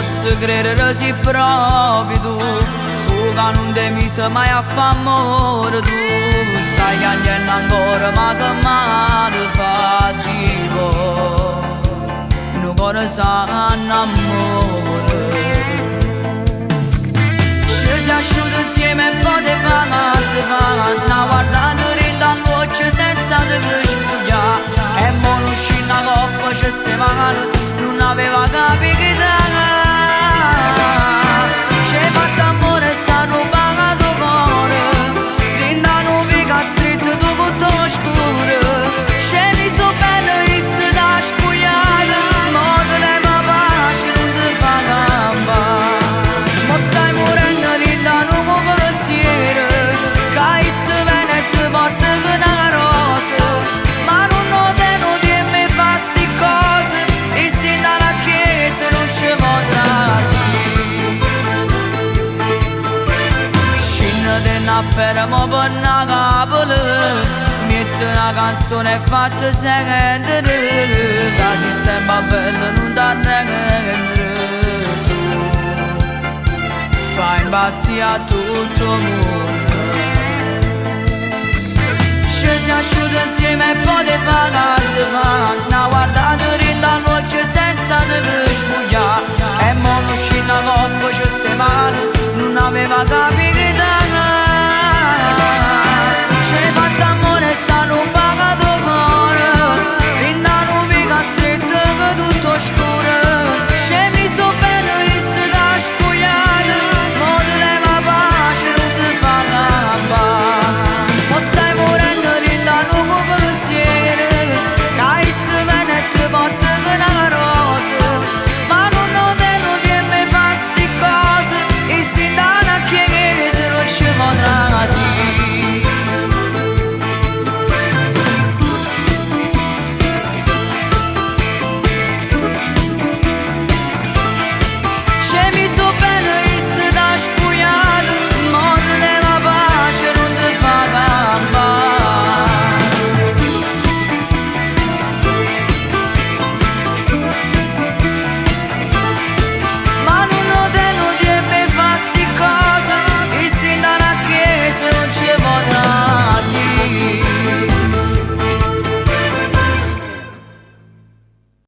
posso credere si proprio tu che non temi se mai a fa amore tu stai piangendo ancora ma che male fa si può non cuore sanno amore ci si asciuga insieme e poi te fa una guardata dall'occhio senza te spugliare e mo non uscì una coppa c'è se male non aveva capito che ci hai fatto amore e s'ha rubato cuore dentro non pica stretto tu con tuo scuro scemi so belle e se da spugliata mo te leva pace non ti fa campare mo stai morendo dentro un po' pensiero che se viene e ti porta che una rosa ma non mi fa sti cose e se dalla chiesa non ci potrà fermo per una capola metti una canzone fatta sentire che si sembra bella non da rendere tu fai impazzire a tutto il mondo ci si asciuga insieme e poi te fa una guardata dall'occhio senza te spugliare e mo non uscì una coppa c'è se male non aveva capito